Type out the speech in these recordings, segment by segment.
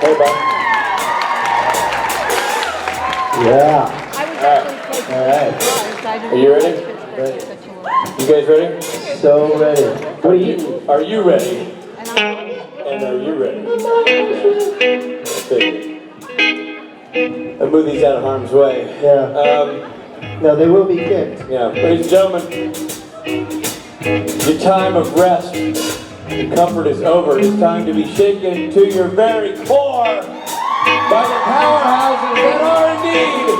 Hey, Bob. Yeah. All right. Are you ready? Ready. You guys ready? So ready. What are you eating? Are you ready? And are you ready? I'll move these out of harm's way. Yeah. No, they will be kicked. Yeah. Ladies and gentlemen, your time of rest and comfort is over. It's time to be shaken to your very core by the powerhouses that are indeed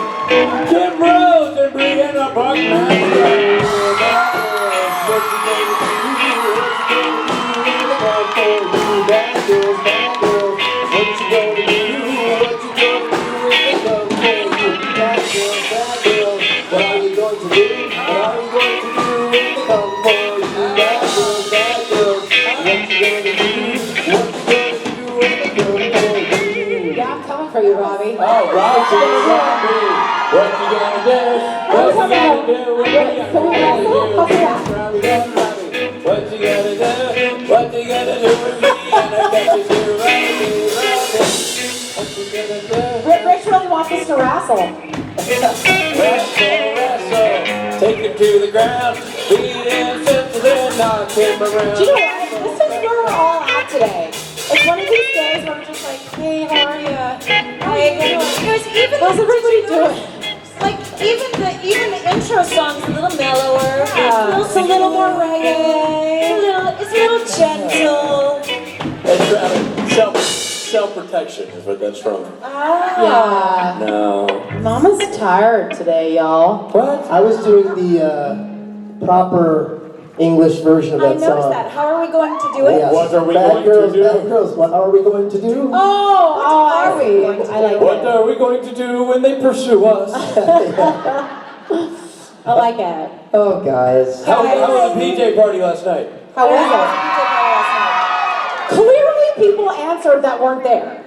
Kim Rhodes and Briana Buckmaster. For you, Robbie. Oh, Robbie. What you gonna do? What you gonna do? What you gonna do? What you gonna do? What you gonna do with me? And I got you to Robbie. What you gonna do? Rich really wants us to wrestle. Wrestle. Take him to the ground. Beat him, simple, then knock him around. Do you know what? This is where we're all at today. It's one of these days where we're just like, hey, how are you? How's everybody doing? Like even the intro song's a little mellower. Yeah. It's a little more reggae. It's a little gentle. That's self-protection is what that's from. Yeah. No. Mama's tired today, y'all. What? I was doing the proper English version of that song. I noticed that. How are we going to do it? Yes. What are we Bad going girls, to do? Bad girls, what are we going to do? Oh, are we? I like What it. are we going to do when they pursue us? I like it. Oh, guys. How was the PJ party last night? How was it? Clearly people answered that weren't there.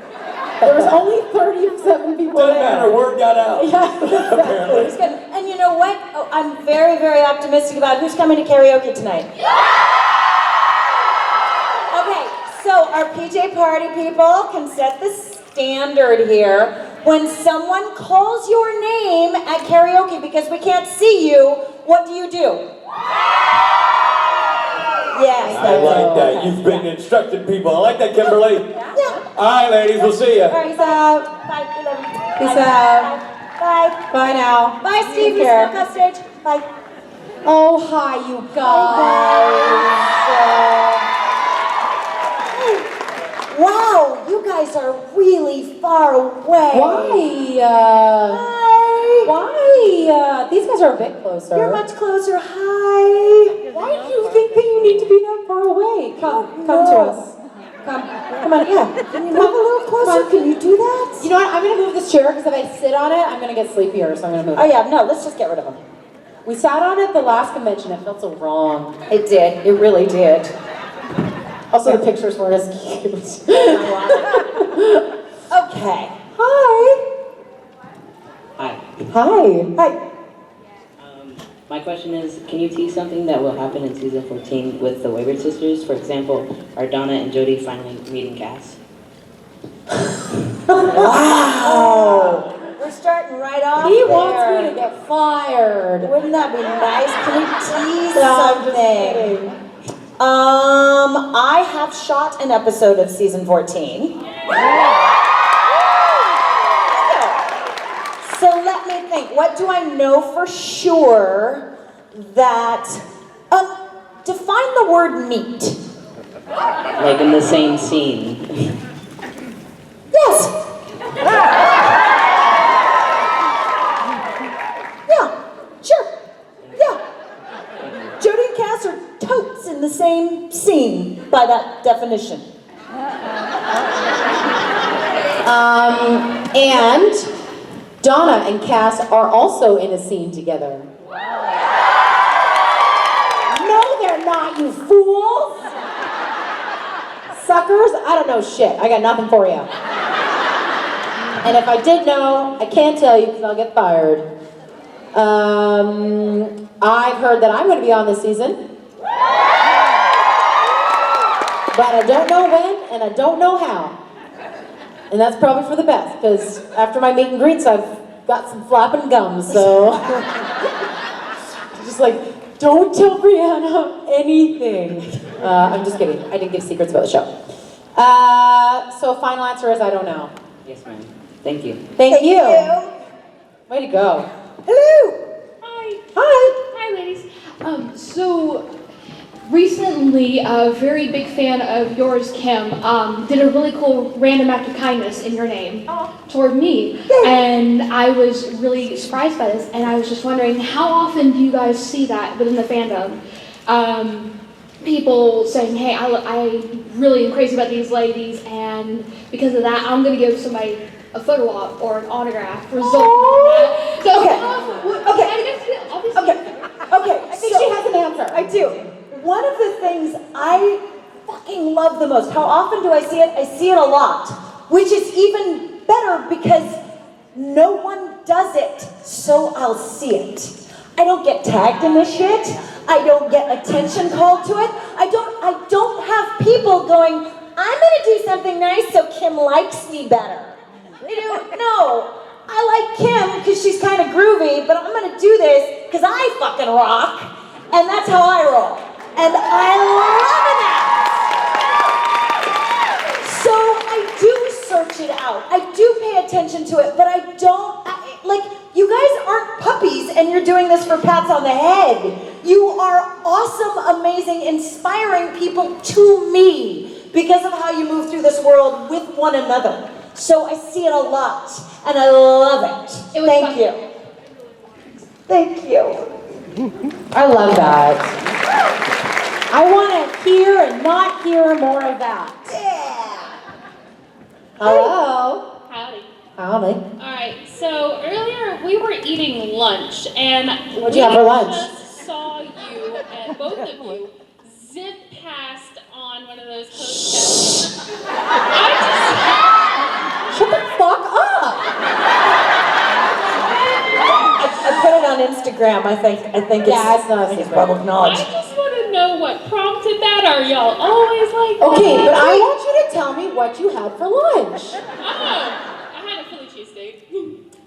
There was only 37 people Doesn't there. matter, word got out. Yeah, exactly. It's good. And you know what? Oh, I'm very, very optimistic about who's coming to karaoke tonight. Okay, so our PJ party people can set the standard here. When someone calls your name at karaoke because we can't see you, what do you do? Yes. I like that. You've been instructing people. I like that, Kimberly. Yeah. All right, ladies, we'll see you. All right, peace out. Bye. We love you. Peace Bye. out. Bye. Bye now. Bye, Steve. You care. snuck off stage. Bye. Oh, hi, you guys. Wow, you guys are really far away. Why? Hi. Why? These guys are a bit closer. You're much closer. Hi. Why do you think that you need to be that far away? Come to us. Come on, yeah. Can you move a little closer? Can you do that? You know what? I'm gonna move this chair because if I sit on it, I'm gonna get sleepier. So I'm gonna move. Oh yeah, no. Let's just get rid of them. We sat on it the last convention. It felt so wrong. It did. It really did. Also, the pictures weren't as cute. Okay. Hi. Hi. Hi. Hi. My question is, can you tease something that will happen in season 14 with the Wayward sisters? For example, are Donna and Jody finally meeting Cass? Wow. We're starting right off. He there. wants me to get fired. Wouldn't that be nice? Can you tease No, I'm just something? kidding. I have shot an episode of season 14. So let me think. What do I know for sure that... define the word meet. Like in the same scene. Yes. Yeah, sure. Yeah. Jody and Cass are totes in the same scene by that definition. And Donna and Cass are also in a scene together. No, they're not, you fools! Suckers, I don't know shit. I got nothing for you. And if I did know, I can't tell you because I'll get fired. I've heard that I'm going to be on this season. But I don't know when, and I don't know how. And that's probably for the best, because after my meet and greets, I've got some flapping gums, so. Just like, don't tell Briana anything. I'm just kidding. I didn't give secrets about the show. So final answer is I don't know. Yes, ma'am. Thank you. Thank you. Way to go. Hello. Hi. Hi. Hi, ladies. So recently, a very big fan of yours, Kim, did a really cool random act of kindness in your name toward me. And I was really surprised by this, and I was just wondering, how often do you guys see that within the fandom? People saying, hey, I really am crazy about these ladies, and because of that, I'm going to give somebody a photo op or an autograph result from that. So, Okay. Okay. I think she has an answer. I do. One of the things I fucking love the most, how often do I see it? I see it a lot, which is even better because no one does it, so I'll see it. I don't get tagged in this shit. I don't get attention called to it. I don't have people going, I'm gonna do something nice so Kim likes me better. No, I like Kim because she's kind of groovy, but I'm gonna do this because I fucking rock, and that's how I roll. And I love that. So I do search it out. I do pay attention to it, but I don't, you guys aren't puppies and you're doing this for pats on the head. You are awesome, amazing, inspiring people to me because of how you move through this world with one another. So I see it a lot, and I love it. Thank you. Thank you. I love that. I want to hear and not hear more of that. Yeah. Hello. Howdy. Howdy. Alright, so earlier we were eating lunch and What'd you have for lunch? just saw you and both of you zip past on one of those hosts. Shut the fuck up. I put it on Instagram. I think it's not it's public knowledge. I just want to know what prompted that. Are y'all always like Okay, that? but I want you to tell me what you had for lunch. Oh, I had a Philly cheesesteak.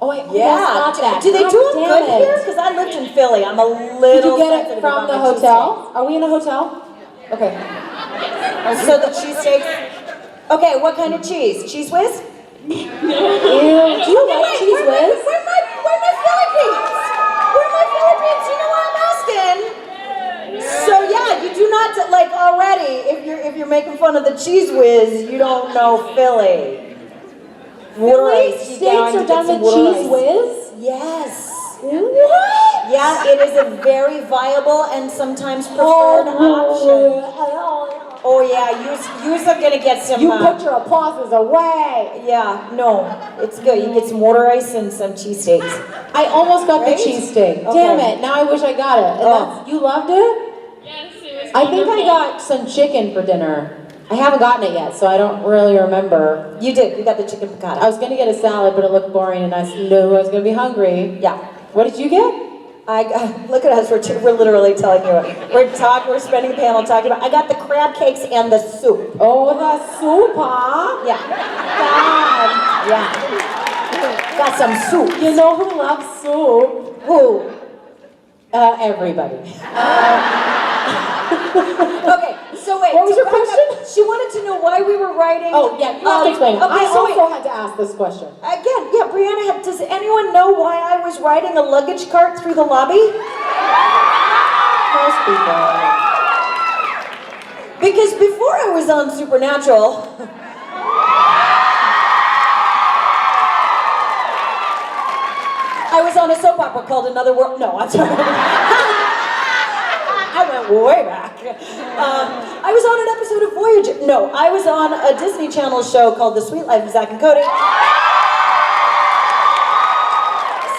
Oh, wait, Yeah. that's not that. Do they God do them damn good it. here? Because I lived in Philly. I'm a little. Did you get it sensitive from about the my hotel? Are we in a hotel? Okay. cheesesteaks. So the cheesesteaks. Okay, what kind of cheese? Cheese whiz? Ew. Do you like cheese whiz? Where my Philippines? Where my Philippines? You know what I'm asking? So yeah, you do not already. If you're making fun of the cheese whiz, you don't know Philly. Philly steaks are done with cheese whiz? Yes. What? Yeah, it is a very viable and sometimes preferred option. Oh yeah, you're gonna get some. You put your applauses away. Yeah, no, it's good. You get some water ice and some cheesesteaks. I almost got Right? the cheesesteak. Okay. Damn it! Now I wish I got it. And you loved it? Yes, it was I think I wonderful. got some chicken for dinner. I haven't gotten it yet, so I don't really remember. You did. You got the chicken piccata. I was gonna get a salad, but it looked boring, and I knew I was gonna be hungry. Yeah. What did you get? Look at us. We're literally telling you. We're spending the panel talking about. I got the crab cakes and the soup. Oh, the soup, huh? Yeah. God. Yeah. Got some soup. You know who loves soup? Who? Everybody. Okay. So wait. What was to your back up, question? She wanted to know why we were writing. Oh, yeah, you have to explain it. Okay, I so also wait. had to ask this question. Again, yeah, Briana, does anyone know why I was riding a luggage cart through the lobby? Most people. Because before I was on Supernatural, I was on a soap opera called Another World. No, I'm sorry. I went way back. I was on an episode of Voyager. No, I was on a Disney Channel show called The Sweet Life of Zack and Cody.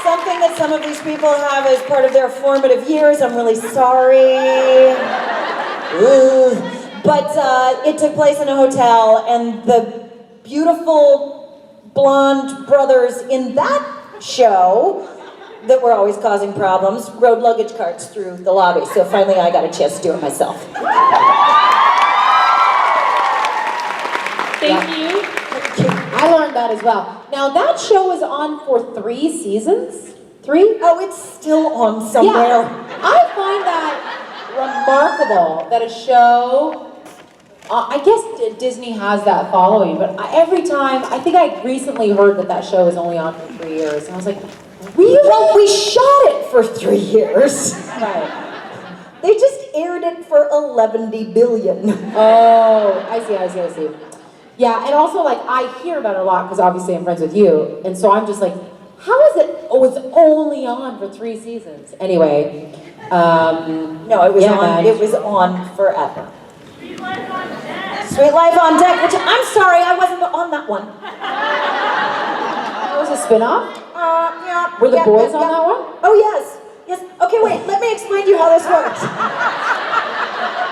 Something that some of these people have as part of their formative years. I'm really sorry. Ugh. But it took place in a hotel, and the beautiful blonde brothers in that show that were always causing problems rode luggage carts through the lobby. So finally I got a chance to do it myself. Thank you. I learned that that as well. Now that show is on for 3 seasons. 3? Oh, it's still on somewhere. Yeah, I find that remarkable that a show. I guess Disney has that following, but every time, I think I recently heard that show is only on for 3 years, and I was like, really? Well, we shot it for 3 years. Right. They just aired it for 11 billion. Oh, I see. Yeah, and also like I hear about it a lot because obviously I'm friends with you, and so I'm just like, how is it? Oh, it's only on for 3 seasons. Anyway, no, it was on. Man. It was on forever. Sweet Life on Deck, which I'm sorry, I wasn't on that one. It was a spin-off? Yeah. Were the boys on that one? Oh, yes. Yes. Okay, wait, let me explain to you how this works.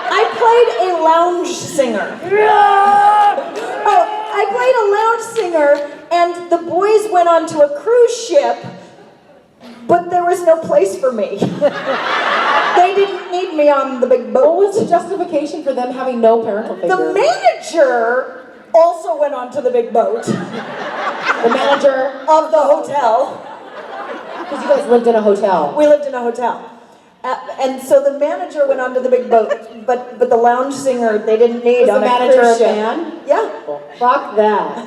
I played a lounge singer. Oh, I played a lounge singer, and the boys went onto a cruise ship, but there was no place for me. They didn't need me on the big boat. What was the justification for them having no parental figure? The manager also went onto the big boat. The manager of the hotel. Because you guys lived in a hotel. We lived in a hotel. And so the manager went onto the big boat, but the lounge singer they didn't need was on the a manager cruise a ship. man? Yeah. Well, fuck that.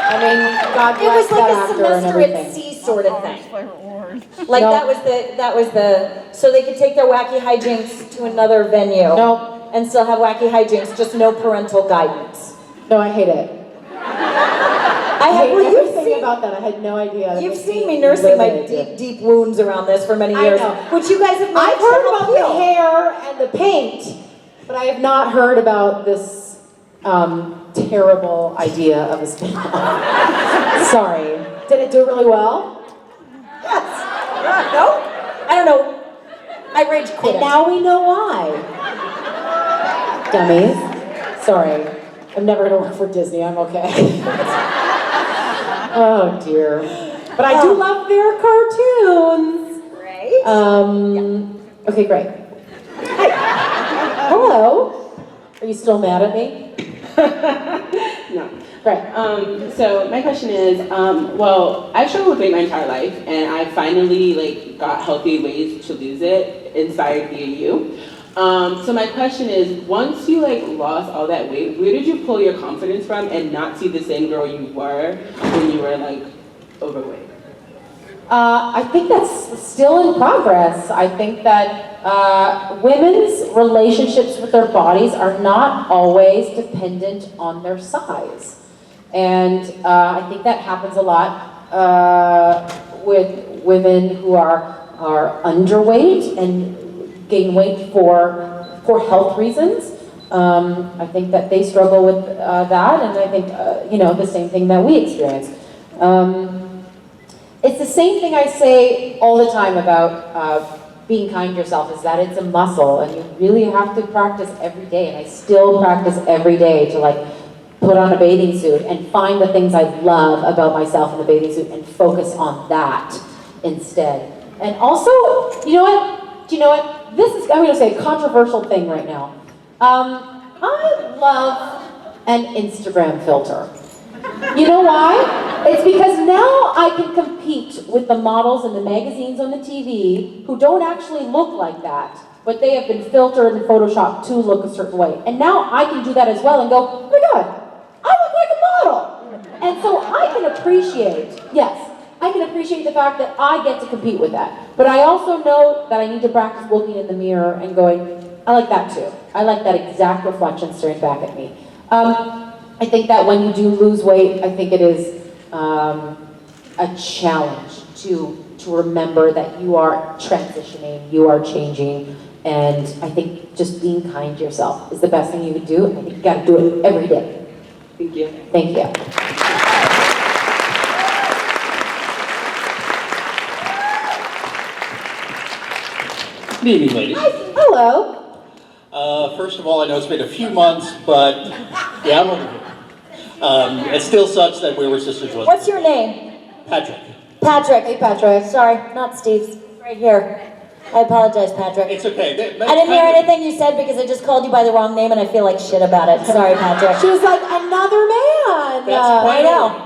I mean, God it bless was like that a actor and semester at everything. sea sort of thing. Like No. that was the so they could take their wacky hijinks to another venue. No. And still have wacky hijinks, just no parental guidance. No, I hate it. I have well, you've everything seen about that. I had no idea. You've seen me nursing my deep wounds around this for many years, which you guys have not. I've heard about the hair and the paint, but I have not heard about this terrible idea of a spin-off. Sorry. Did it do really well? Yes. No? I don't know. I rage quit. And now we know why. Dummies. Sorry. I'm never going to work for Disney. I'm okay. Oh, dear. But I do love their cartoons. Right? Okay, great. Hi. Hello. Are you still mad at me? No. Right. So my question is, well, I've struggled with weight my entire life, and I finally got healthy ways to lose it inspired via you. So my question is, once you lost all that weight, where did you pull your confidence from and not see the same girl you were when you were overweight? I think that's still in progress. I think that women's relationships with their bodies are not always dependent on their size. And I think that happens a lot with women who are underweight and gain weight for health reasons. I think that they struggle with that, and I think, the same thing that we experience. It's the same thing I say all the time about being kind to yourself, is that it's a muscle, and you really have to practice every day, and I still practice every day to put on a bathing suit and find the things I love about myself in the bathing suit and focus on that instead. And also, do you know what? This is, I'm going to say a controversial thing right now. I love an Instagram filter. You know why? It's because now I can compete with the models in the magazines on the TV who don't actually look like that, but they have been filtered and photoshopped to look a certain way. And now I can do that as well and go, oh my God, I look like a model. And so I can appreciate, I can appreciate the fact that I get to compete with that. But I also know that I need to practice looking in the mirror and going, I like that too. I like that exact reflection staring back at me. I think that when you do lose weight, I think it is a challenge to remember that you are transitioning, you are changing, and I think just being kind to yourself is the best thing you can do. I think you gotta do it every day. Thank you. Thank you. Good evening, ladies. Hello. First of all, I know it's been a few months, but yeah, I'm over here. It still sucks that We Were Sisters wasn't. What's your name? Patrick. Patrick. Hey, Patrick. Sorry, not Steve's. Right here. I apologize, Patrick. It's okay. I didn't hear anything you said because I just called you by the wrong name and I feel like shit about it. Sorry, Patrick. She was like, another man. on. That's quite I know.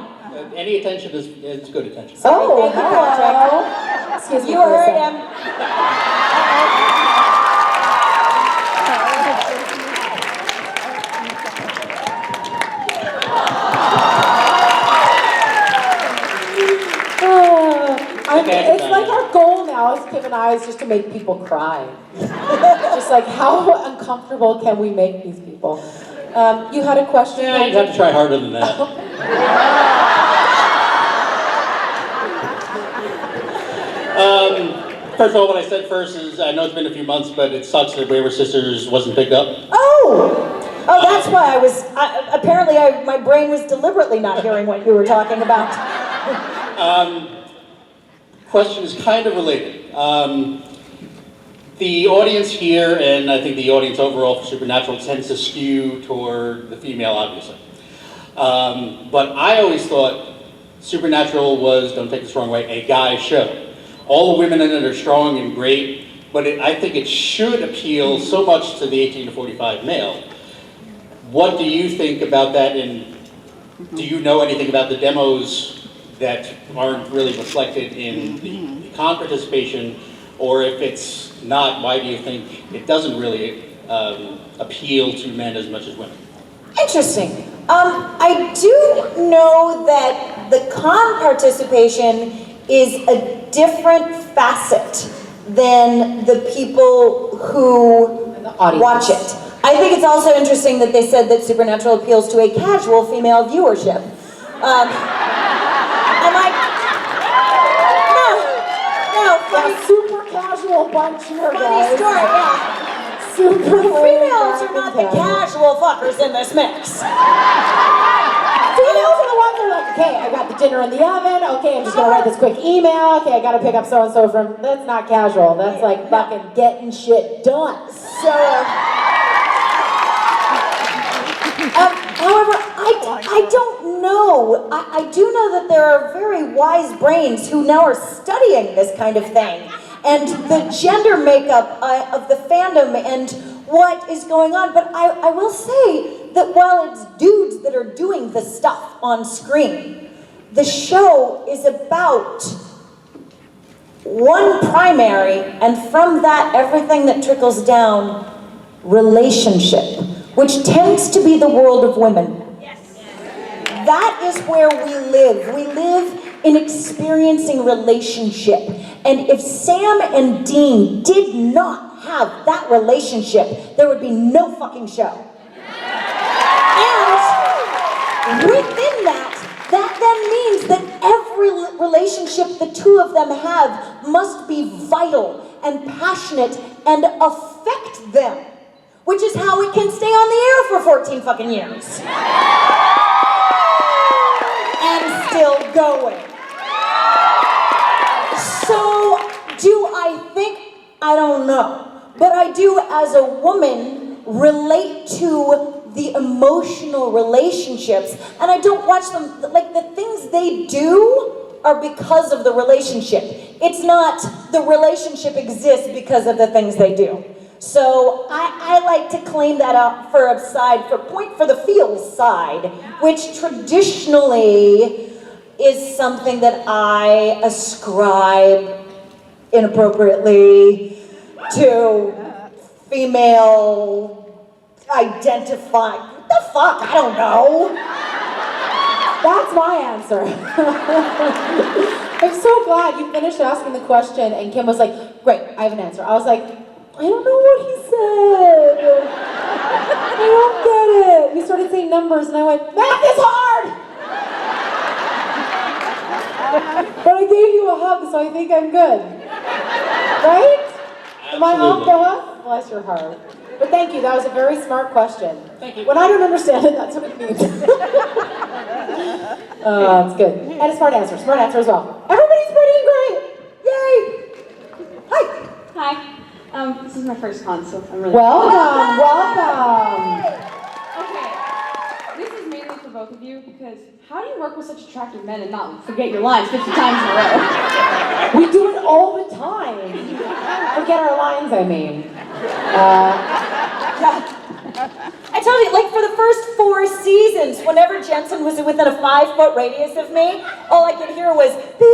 Any attention is good attention. Oh, Thank you, hello. Excuse me. You for a heard second. him. It's like our goal now as Kim and I is just to make people cry. Just like how uncomfortable can we make these people? You had a question? Yeah, you'd have to try harder than that. First of all, what I said first is, I know it's been a few months, but it sucks that Wayward Sisters wasn't picked up. Oh, that's why apparently my brain was deliberately not hearing what you were talking about. Question is kind of related. The audience here, and I think the audience overall for Supernatural, tends to skew toward the female, obviously. But I always thought Supernatural was, don't take this the wrong way, a guy show. All the women in it are strong and great, but I think it should appeal so much to the 18 to 45 male. What do you think about that, and do you know anything about the demos that aren't really reflected in the con participation, or if it's not, why do you think it doesn't really appeal to men as much as women? Interesting. I do know that the con participation is a different facet than the people who watch it. I think it's also interesting that they said that Supernatural appeals to a casual female viewership. I'm like, no, funny, super casual bunch here, funny guys. story, yeah. Super Females are not the casual fuckers in this mix. Females are the ones that are like, okay, I got the dinner in the oven, okay, I'm just gonna write this quick email, okay, I gotta pick up so-and-so from, that's not casual, that's like fucking getting shit done. So, however, I don't know. I do know that there are very wise brains who now are studying this kind of thing, and the gender makeup of the fandom and what is going on. But I will say that while it's dudes that are doing the stuff on screen, the show is about one primary, and from that, everything that trickles down, relationship, which tends to be the world of women. That is where we live. We live in experiencing relationship. And if Sam and Dean did not have that relationship, there would be no fucking show. And within that then means that every relationship the two of them have must be vital and passionate and affect them, which is how it can stay on the air for 14 fucking years. And still going. So, do I think? I don't know. But I do, as a woman, relate to the emotional relationships, and I don't watch them, like the things they do are because of the relationship. It's not the relationship exists because of the things they do. So I like to claim that out for a side, for the feels side, which traditionally is something that I ascribe inappropriately to female identify. What the fuck? I don't know. That's my answer. I'm so glad you finished asking the question and Kim was like, great, I have an answer. I was like, I don't know what he said. I don't get it. You started saying numbers and I went, math is hard! But I gave you a hug, so I think I'm good. Right? Am I off the hook? Bless your heart. But thank you, that was a very smart question. Thank you. When I don't understand it, that's what it means. It's good. And a smart answer as well. Everybody's pretty and great! Yay! Hi! Hi. This is my first con, so I'm really Welcome! Okay. This is mainly for both of you, because how do you work with such attractive men and not forget your lines 50 times in a row? We do it all the time. Forget our lines, I mean. I I told you, like for the first 4 seasons, whenever Jensen was within a 5-foot radius of me, all I could hear was beep.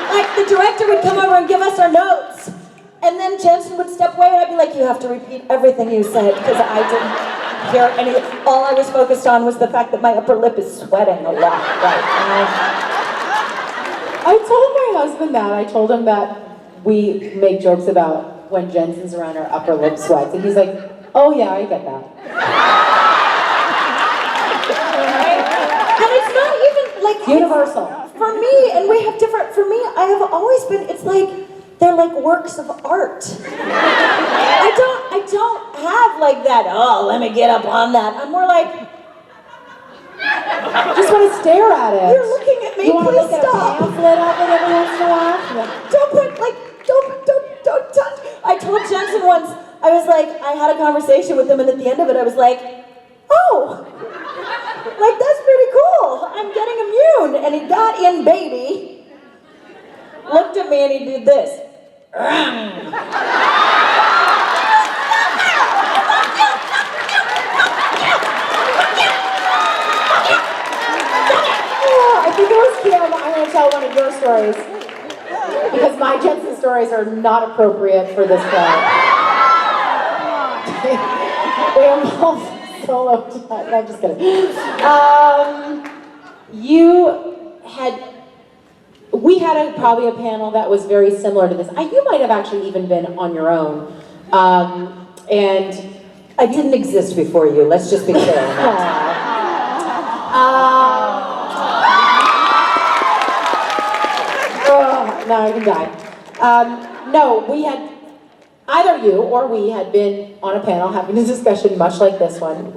Like the director would come over and give us our notes. And then Jensen would step away and I'd be like, you have to repeat everything you said because I didn't hear anything. All I was focused on was the fact that my upper lip is sweating a lot right now. I told my husband that. I told him that we make jokes about when Jensen's around her upper lip sweats. And he's like, oh yeah, I get that. And it's not even like... Universal. For me, and we have different... For me, I have always been... It's like... They're like works of art. I don't have like that, oh, let me get up on that. I'm more like... Just want to stare at it. You're looking at me, you want to please look at stop. a pamphlet of it every once in a while? Don't put, like, don't touch. I told Jensen once, I was like, I had a conversation with him and at the end of it I was like, oh, like that's pretty cool. I'm getting immune. And he got in baby, looked at me and he did this. I think it was Kim. I'm going to tell one of your stories. Because my Jensen stories are not appropriate for this play. They involve solo time. No, I'm just kidding. We had probably a panel that was very similar to this. You might have actually even been on your own. And I didn't exist before you, let's just be clear on that. Now I can die. No, we had, either you or we had been on a panel having a discussion much like this one.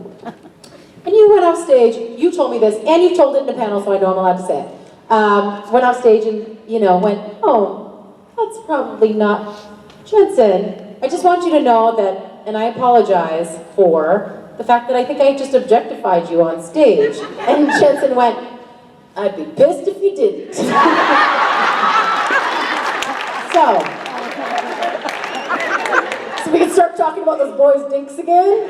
And you went off stage, you told me this, and you've told it in a panel, so I know I'm allowed to say it. Went off stage and, went, oh, that's probably not Jensen. I just want you to know that, and I apologize for the fact that I think I just objectified you on stage. And Jensen went, I'd be pissed if you didn't. So we can start talking about those boys' dinks again?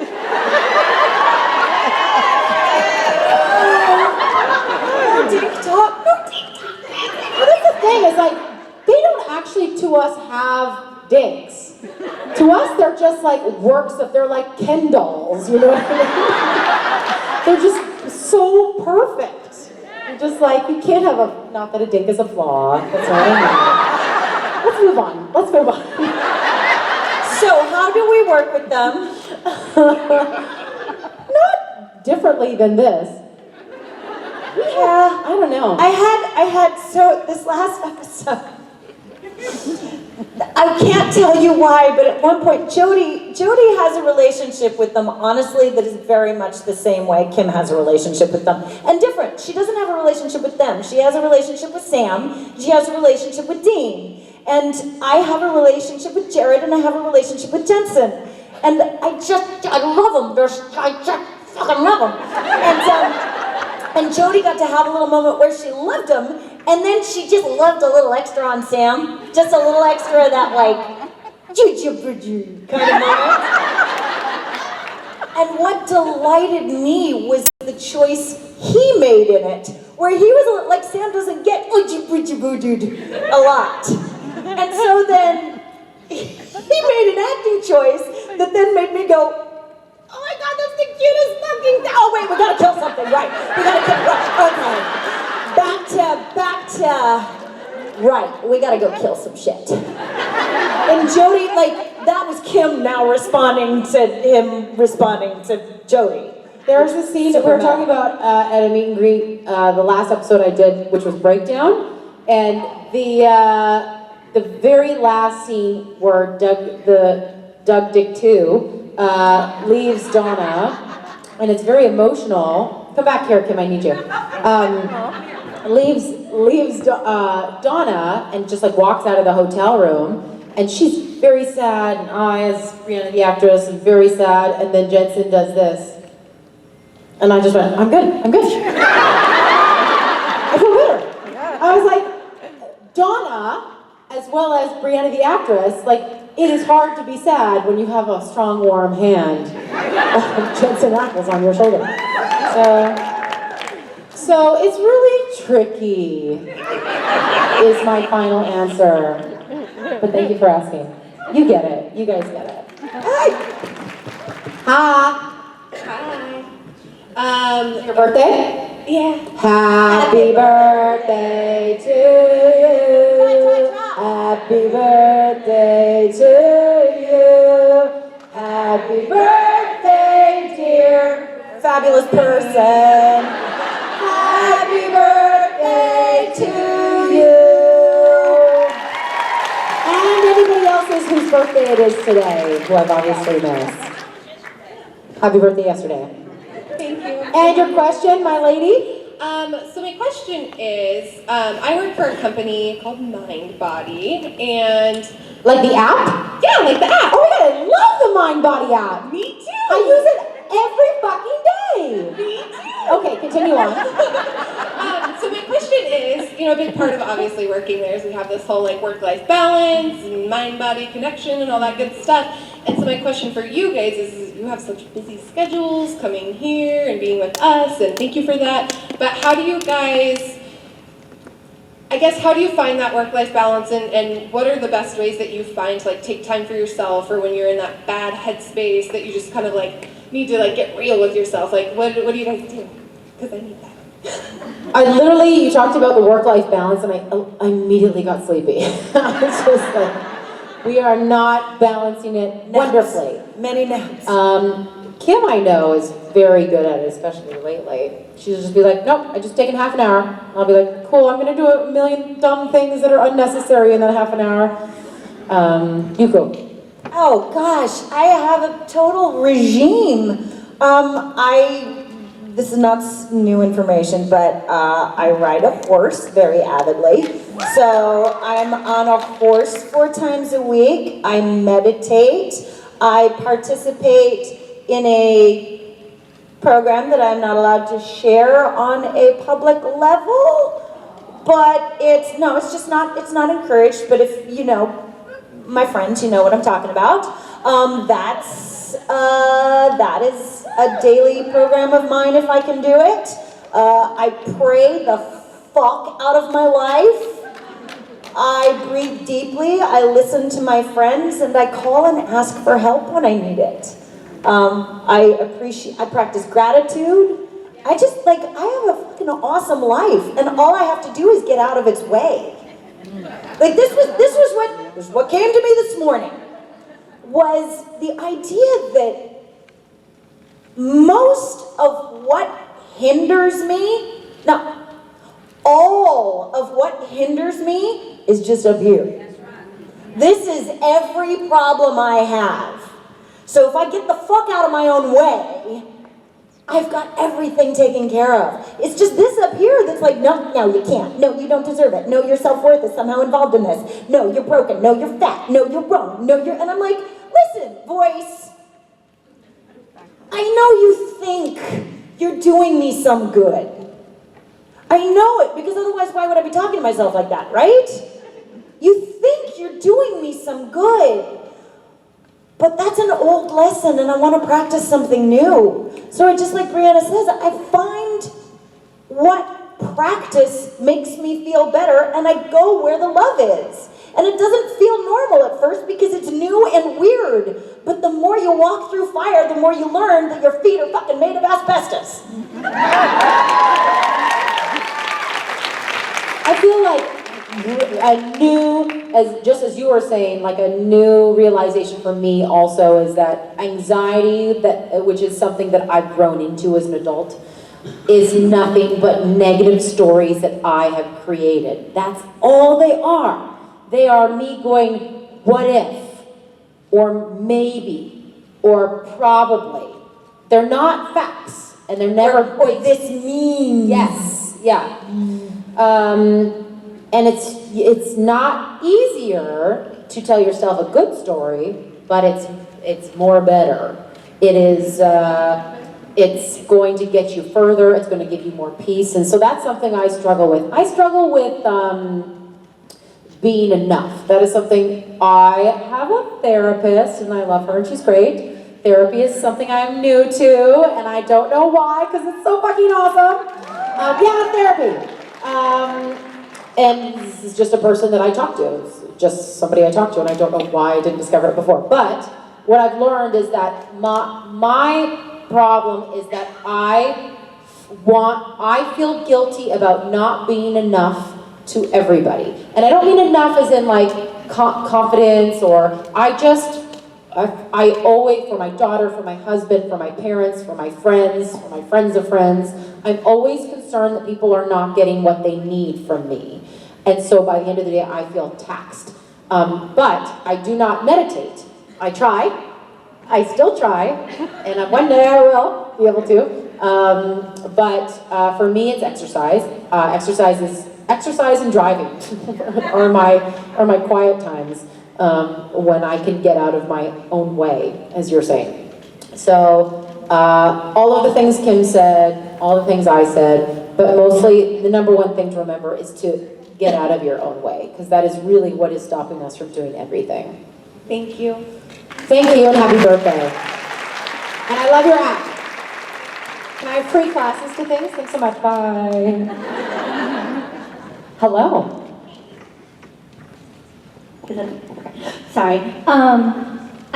No dink talk, no dink talk. Well, that's the thing, is like, they don't actually, to us, have dinks. To us, they're just like works of, they're like Ken dolls, you know what I mean? They're just so perfect. You're just like, you can't have a, not that a dink is a flaw, that's what I mean. Let's move on. Let's move on. So how do we work with them? Not differently than this. Yeah. I don't know. So this last episode, I can't tell you why, but at one point, Jody has a relationship with them, honestly, that is very much the same way Kim has a relationship with them. And different. She doesn't have a relationship with them. She has a relationship with Sam. She has a relationship with Dean. And I have a relationship with Jared, and I have a relationship with Jensen. And I love them. I just fucking love them. And Jody got to have a little moment where she loved him, and then she just loved a little extra on Sam. Just a little extra of that, like, kind of moment. And what delighted me was the choice he made in it, where he was like, Sam doesn't get a lot. And so then he made an acting choice that then made me go, oh my God, that's the cutest fucking thing. Oh wait, we gotta kill something, right? We gotta kill, right, okay. Back to, right, we gotta go kill some shit. And Jody, like, that was Kim now responding to Jody. There's a scene that we were talking about at a meet and greet, the last episode I did, which was Breakdown, and the very last scene where Doug Dick 2 leaves Donna, and it's very emotional. Come back here, Kim, I need you. Leaves Donna and just like walks out of the hotel room, and she's very sad, and as Briana the actress, is very sad, and then Jensen does this. And I just went, I'm good. I feel better. I was like, Donna, as well as Briana the actress, like, it is hard to be sad when you have a strong, warm hand of Jensen Ackles on your shoulder. So it's really tricky, is my final answer. But thank you for asking. You get it. You guys get it. Hi. Hi. Your birthday? Yeah. Happy birthday to you. Happy birthday to you. Happy birthday, dear Fabulous person. Happy birthday to you. And anybody else's whose birthday it is today, who I've obviously missed. Happy birthday yesterday. Thank you. And your question, my lady? So my question is, I work for a company called MindBody, and... Like the app? Yeah, like the app. Oh my god, I love the MindBody app. Me too. I use it every fucking day. Me too. Okay, continue on. So my question is, a big part of obviously working there is we have this whole like work-life balance and mind-body connection and all that good stuff. And so my question for you guys is you have such busy schedules coming here and being with us, and thank you for that. But how do you guys, how do you find that work-life balance, and what are the best ways that you find to like take time for yourself, or when you're in that bad headspace that you just kind of like need to like get real with yourself? Like what do you guys do? Because I need that. You talked about the work-life balance, and I immediately got sleepy. I was just like, we are not balancing it wonderfully. Many naps. Kim, I know, is very good at it, especially lately. She'll just be like, nope, I just taken half an hour. I'll be like, cool, I'm gonna do a million dumb things that are unnecessary in that half an hour. You go. Oh gosh, I have a total regime. This is not new information, but I ride a horse very avidly. So I'm on a horse 4 times a week. I meditate. I participate in a program that I'm not allowed to share on a public level. But it's not encouraged. But if you know my friends, you know what I'm talking about. That is a daily program of mine if I can do it. I pray the fuck out of my life. I breathe deeply, I listen to my friends, and I call and ask for help when I need it. I practice gratitude. I have a fucking awesome life, and all I have to do is get out of its way. Like this was what came to me this morning, was the idea that most of what hinders me, all of what hinders me is just up here. This is every problem I have. So if I get the fuck out of my own way, I've got everything taken care of. It's just this up here that's like, no, you can't. No, you don't deserve it. No, your self-worth is somehow involved in this. No, you're broken. No, you're fat. No, you're wrong. No, you're... And I'm like, listen, voice. I know you think you're doing me some good. I know it, because otherwise why would I be talking to myself like that, right? You think you're doing me some good. But that's an old lesson, and I want to practice something new. So just like Briana says, I find what practice makes me feel better, and I go where the love is. And it doesn't feel normal at first because it's new and weird. But the more you walk through fire, the more you learn that your feet are fucking made of asbestos. I feel like a new, just as you were saying, like a new realization for me also is that anxiety, which is something that I've grown into as an adult, is nothing but negative stories that I have created. That's all they are. They are me going, what if, or maybe, or probably. They're not facts, and they're never... Or this means. Yes, yeah. And it's not easier to tell yourself a good story, but it's more better. It is, it's going to get you further, it's going to give you more peace, and so that's something I struggle with. I struggle with being enough. That is something, I have a therapist and I love her and she's great. Therapy is something I'm new to and I don't know why because it's so fucking awesome. Therapy. And this is just a person that I talk to. It's just somebody I talk to and I don't know why I didn't discover it before. But what I've learned is that my problem is that I feel guilty about not being enough to everybody. And I don't mean enough as in like confidence or I always, for my daughter, for my husband, for my parents, for my friends of friends, I'm always concerned that people are not getting what they need from me. And so by the end of the day, I feel taxed. But I do not meditate. I try. I still try. And one day I will be able to. But for me, it's exercise. Exercise and driving are my quiet times. When I can get out of my own way, as you're saying. So, all of the things Kim said, all the things I said, but mostly the number one thing to remember is to get out of your own way, because that is really what is stopping us from doing everything. Thank you. Thank you and happy birthday. And I love your app. Can I have free classes to things? Thanks so much, bye. Hello. Sorry.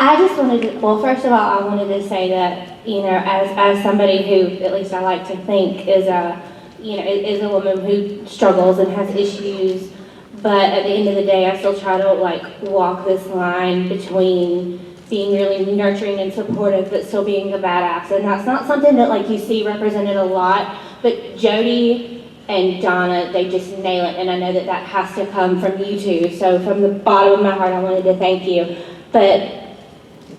I just wanted to, well, first of all, I wanted to say that, as somebody who, at least I like to think, is a woman who struggles and has issues, but at the end of the day, I still try to, walk this line between being really nurturing and supportive, but still being a badass. And that's not something that, you see represented a lot, but Jody and Donna, they just nail it, and I know that has to come from you two. So from the bottom of my heart, I wanted to thank you. But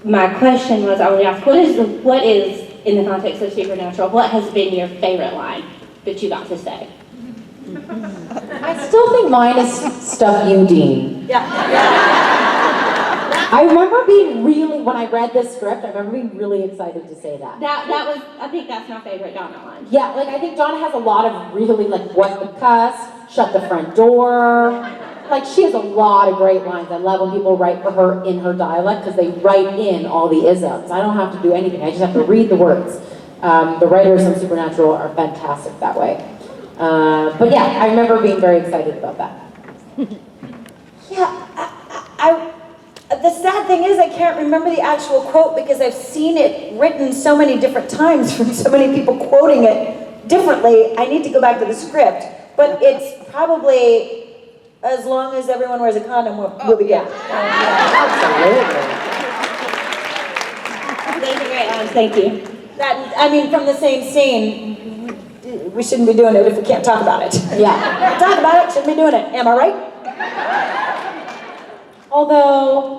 my question was, I wanted to ask, what is, in the context of Supernatural, what has been your favorite line that you got to say? I still think mine is stuff you, Dean. Yeah. I remember being really, when I read this script, I remember being really excited to say that. I think that's my favorite Donna line. Yeah, I think Donna has a lot of really, what the cuss, shut the front door. She has a lot of great lines. I love when people write for her in her dialect because they write in all the isms. I don't have to do anything. I just have to read the words. The writers on Supernatural are fantastic that way. But yeah, I remember being very excited about that. Yeah, the sad thing is I can't remember the actual quote because I've seen it written so many different times from so many people quoting it differently. I need to go back to the script, but it's probably as long as everyone wears a condom, we'll be good. Absolutely. Those are great lines, thank you. From the same scene, we shouldn't be doing it if we can't talk about it. Yeah. Talk about it, shouldn't be doing it. Am I right? Although,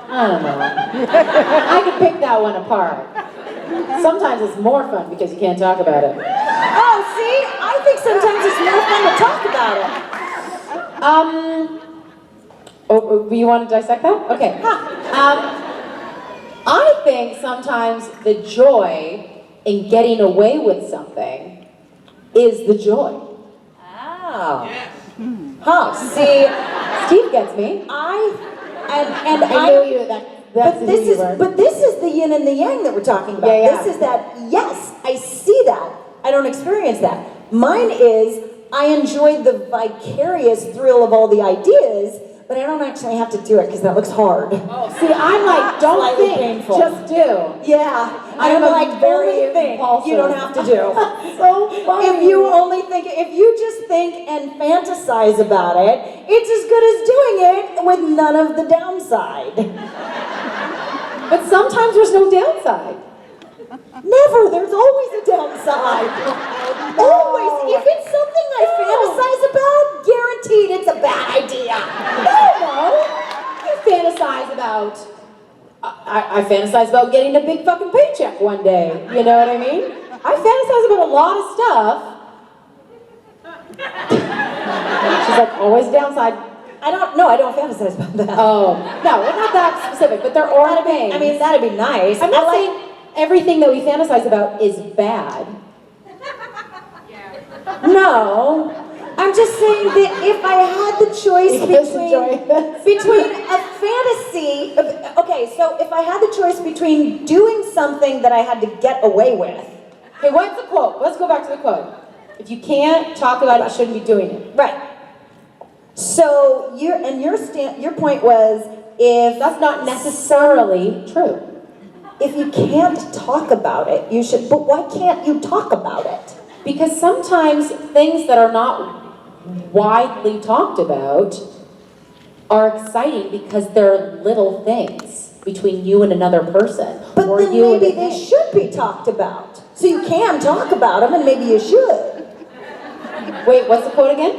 I don't know. I could pick that one apart. Sometimes it's more fun because you can't talk about it. Oh, see? I think sometimes it's more fun to talk about it. You want to dissect that? Okay. I think sometimes the joy in getting away with something is the joy. Oh. Yes. Huh, see, Steve gets me. I knew you but this is the yin and the yang that we're talking about. Yeah. This is that, yes, I see that. I don't experience that. Mine is, I enjoy the vicarious thrill of all the ideas, but I don't actually have to do it because that looks hard. Oh, see, I'm don't slightly think, painful. just do. Yeah, I'm very think. Impulsive. You don't have to do. So funny. If you just think and fantasize about it, it's as good as doing it with none of the downside. But sometimes there's no downside. Never, there's always a downside. Always. If it's something I fantasize about, guaranteed it's a bad idea. No. You fantasize about, I fantasize about getting a big fucking paycheck one day. You know what I mean? I fantasize about a lot of stuff. She's always downside. I don't fantasize about that. Oh, no, we're not that specific, but there are things. That'd be nice. I'm not saying everything that we fantasize about is bad. No. I'm just saying that if I had the choice between a fantasy, okay, so if I had the choice between doing something that I had to get away with. Okay, what's the quote? Let's go back to the quote. If you can't talk about it, you shouldn't be doing it. Right. So your point was, if that's not necessarily true. If you can't talk about it, you should, but why can't you talk about it? Because sometimes things that are not widely talked about are exciting because they're little things between you and another person. But or then you maybe and they should be talked about. So you can talk about them and maybe you should. Wait, what's the quote again?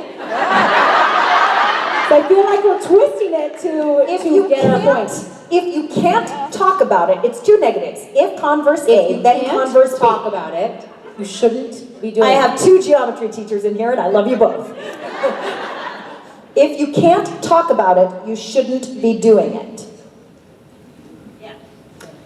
So I feel like we're twisting it to get our point. If you can't talk about it, it's two negatives. If converse A, then converse B. Talk about it, you shouldn't be doing it. I have two geometry teachers in here and I love you both. If you can't talk about it, you shouldn't be doing it.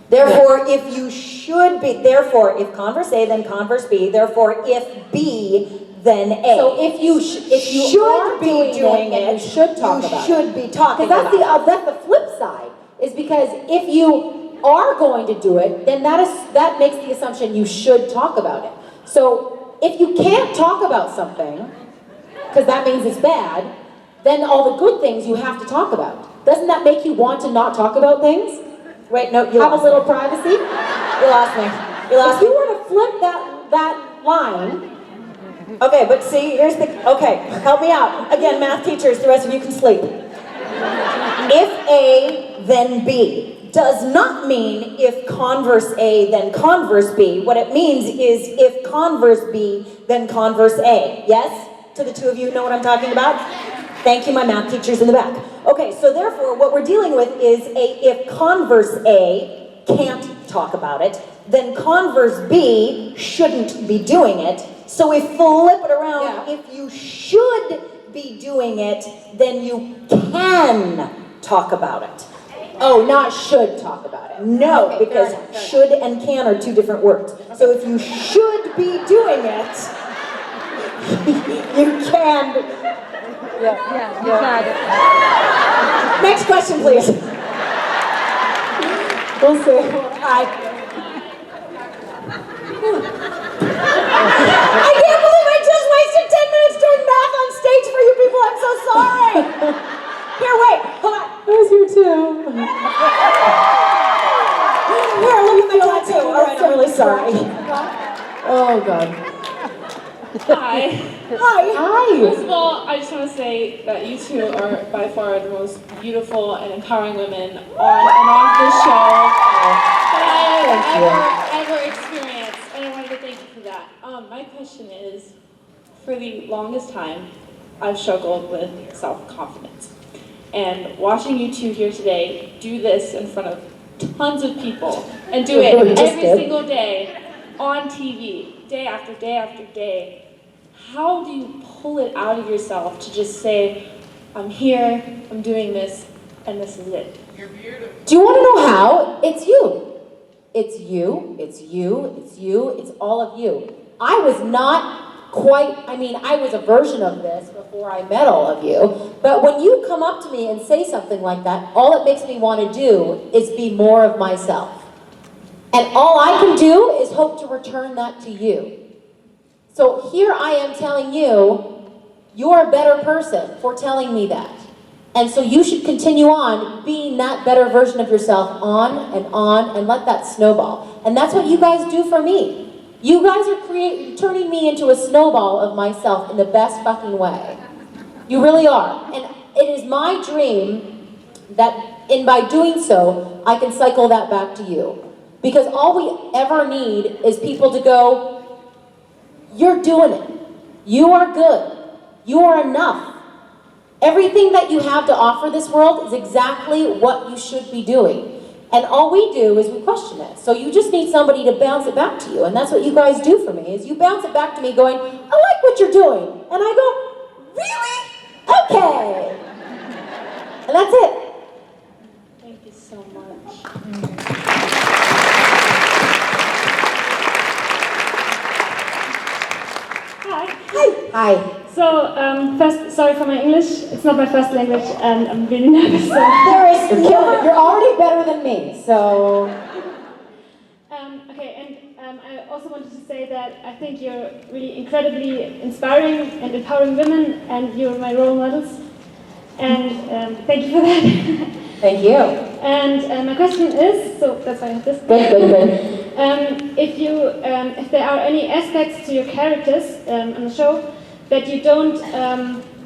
Therefore, if if converse A, then converse B, therefore if B, then A. So if you should be doing it, you should talk about it. You should be talking about it. Because that's the flip side. Is because if you are going to do it, then that makes the assumption you should talk about it. So if you can't talk about something, because that means it's bad, then all the good things you have to talk about. Doesn't that make you want to not talk about things? Wait, no, you have a little privacy? You lost me. If you were to flip that line. Okay, but see, okay, help me out. Again, math teachers, the rest of you can sleep. If A, then B does not mean if converse A, then converse B. What it means is if converse B, then converse A. Yes? To the two of you who know what I'm talking about? Thank you, my math teachers in the back. Okay, so therefore, what we're dealing with is if converse A can't talk about it, then converse B shouldn't be doing it. So we flip it around. If you should be doing it, then you can talk about it. Oh, not should talk about it. No, okay, because fair enough. Should and can are two different words. Okay. So if you should be doing it, you can. Next question, please. We'll see. I can't believe I just wasted 10 minutes doing math on stage for you people. I'm so sorry. Here, wait, hold on. I was here too. Here, look at my tattoo. All right, I'm really sorry. Oh, God. Hi. Hi. First of all, I just want to say that you two are by far the most beautiful and empowering women on and off this show that I have ever experienced, and I wanted to thank you for that. My question is, for the longest time, I've struggled with self-confidence. And watching you two here today do this in front of tons of people and do it every single day on TV, day after day after day, how do you pull it out of yourself to just say, I'm here, I'm doing this, and this is it? You're beautiful. Do you want to know how? It's you. It's you, it's you, it's you, it's all of you. I was not I was a version of this before I met all of you, but when you come up to me and say something like that, all it makes me want to do is be more of myself. And all I can do is hope to return that to you. So here I am telling you, you're a better person for telling me that. And so you should continue on being that better version of yourself on, and let that snowball. And that's what you guys do for me. You guys are turning me into a snowball of myself in the best fucking way. You really are. And it is my dream that by doing so, I can cycle that back to you. Because all we ever need is people to go, you're doing it. You are good. You are enough. Everything that you have to offer this world is exactly what you should be doing. And all we do is we question it. So you just need somebody to bounce it back to you. And that's what you guys do for me, is you bounce it back to me going, I like what you're doing. And I go, really? Okay. And that's it. Thank you so much. Hi. So, first, sorry for my English. It's not my first language, and I'm really nervous. So. You're already better than me, so. Okay, and I also wanted to say that I think you're really incredibly inspiring and empowering women, and you're my role models. And thank you for that. Thank you. And my question is, so that's why I have this. Good. If there are any aspects to your characters on the show that you don't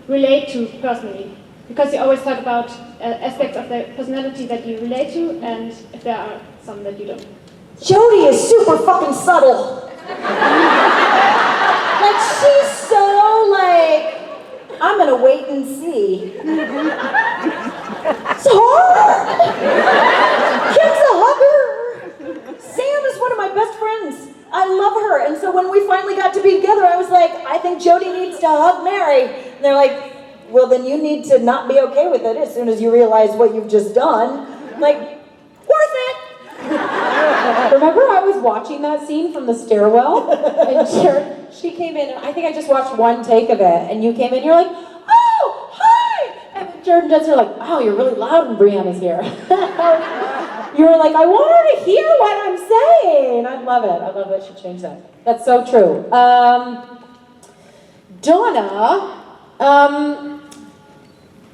relate to personally, because you always talk about aspects of their personality that you relate to, and if there are some that you don't. Jody is super fucking subtle. Like, she's so like, I'm gonna wait and see. It's hard. Kim's a hugger. Sam is one of my best friends. I love her. And so when we finally got to be together, I was like, I think Jody needs to hug Mary. And they're like, well, then you need to not be okay with it as soon as you realize what you've just done. Like, worth it. Remember I was watching that scene from the stairwell? And she came in, and I think I just watched one take of it, and you came in, you're like, oh, hi! And then Jordan does her like, wow, you're really loud when Brianna's here. You were like, I want her to hear what I'm saying. I love it. I love that she changed that. That's so true.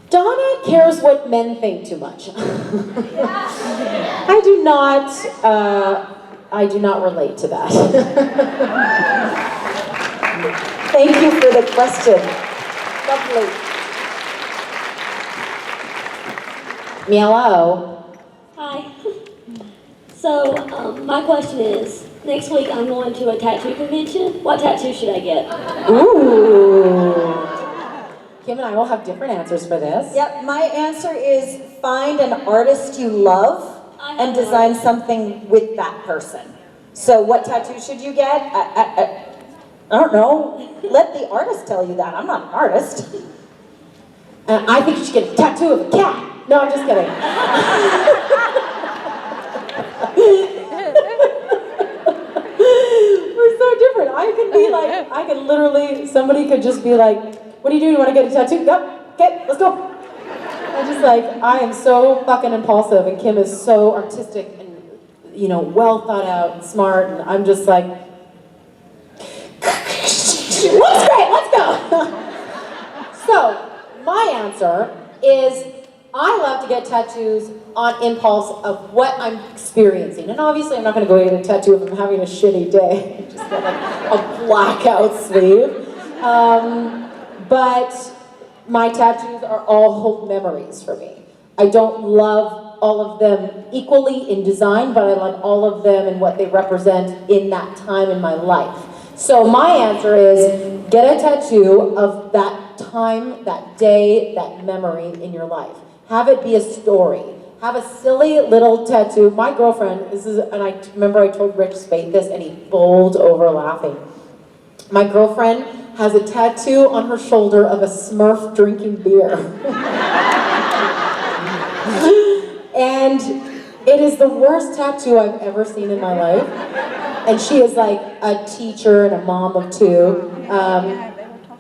Donna cares what men think too much. I do not relate to that. Thank you for the question. Lovely. Hello. Hi. So, my question is, next week I'm going to a tattoo convention. What tattoo should I get? Ooh. Kim and I will have different answers for this. Yep, my answer is find an artist you love and design something with that person. So what tattoo should you get? I don't know. Let the artist tell you that. I'm not an artist. I think you should get a tattoo of a cat. No, I'm just kidding. We're so different. I can literally, somebody could just be like, what do you do? You want to get a tattoo? Yep. Okay, let's go. I am so fucking impulsive, and Kim is so artistic and, well thought out and smart, and I'm just like, looks great, let's go. So, my answer is I love to get tattoos on impulse of what I'm experiencing. And obviously I'm not going to go get a tattoo if I'm having a shitty day. Just get a blackout sleeve. But my tattoos are all hold memories for me. I don't love all of them equally in design, but I love all of them and what they represent in that time in my life. So my answer is get a tattoo of that time, that day, that memory in your life. Have it be a story. Have a silly little tattoo. My girlfriend, and I remember I told Rich Spade this, and he bowled over laughing. My girlfriend has a tattoo on her shoulder of a Smurf drinking beer. And it is the worst tattoo I've ever seen in my life. And she is like a teacher and a mom of two.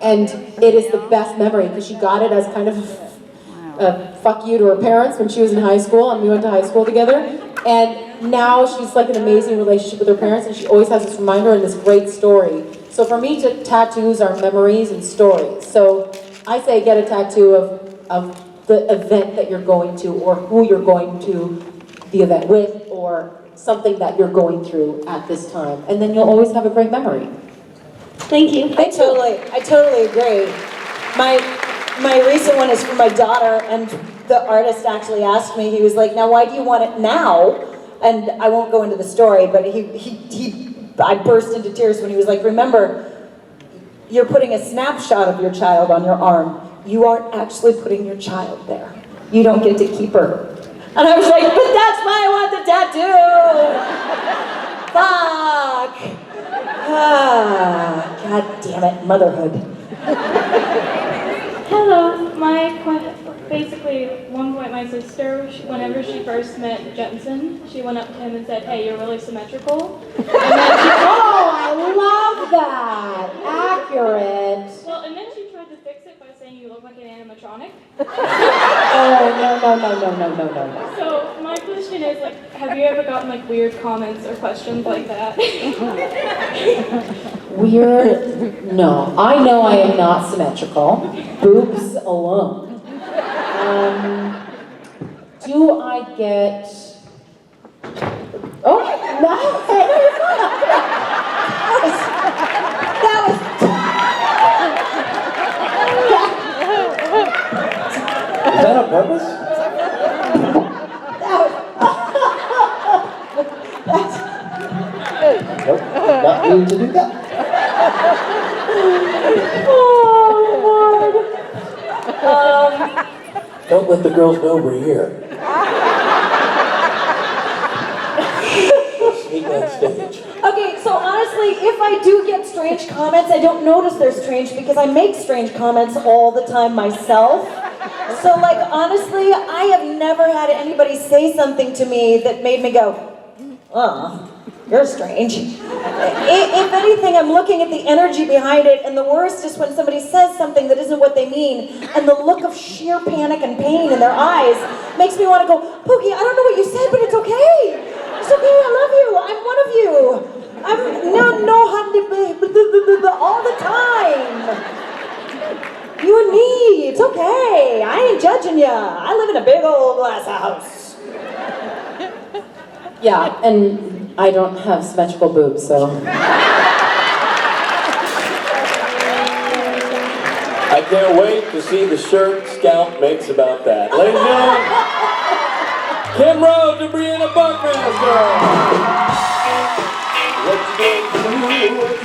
And it is the best memory because she got it as kind of a fuck you to her parents when she was in high school, and we went to high school together. And now she's like an amazing relationship with her parents, and she always has this reminder and this great story. So for me, tattoos are memories and stories. So I say get a tattoo of the event that you're going to, or who you're going to the event with, or something that you're going through at this time. And then you'll always have a great memory. Thank you. I totally agree. My recent one is for my daughter, and the artist actually asked me, he was like, now why do you want it now? And I won't go into the story, but I burst into tears when he was like, remember, you're putting a snapshot of your child on your arm. You aren't actually putting your child there. You don't get to keep her. And I was like, but that's why I want the tattoo! Fuck! God damn it, motherhood. Hello, basically, at one point my sister, whenever she first met Jensen, she went up to him and said, hey, you're really symmetrical. And then Oh, I love that! Accurate. iconic. No. So my question is, like, have you ever gotten like weird comments or questions like that? Weird? No. I know I am not symmetrical. Boobs alone. Do I get... Oh, no, you're fine. That was... Is that on purpose? Nope, not mean to do that. Don't let the girls know we're here. Sneak on stage. Okay, so honestly, if I do get strange comments, I don't notice they're strange because I make strange comments all the time myself. So like, honestly, I have never had anybody say something to me that made me go, oh, you're strange. If anything, I'm looking at the energy behind it, and the worst is when somebody says something that isn't what they mean, and the look of sheer panic and pain in their eyes makes me want to go, Pookie, I don't know what you said, but it's okay. It's okay, I love you, I'm one of you. I'm no honey, all the time. You and me, it's okay. I ain't judging ya. I live in a big old glass house. Yeah, and I don't have symmetrical boobs, so... I can't wait to see the shirt Scout makes about that. Ladies and gentlemen, Kim Rhodes and Briana Buckmaster. What you gonna do?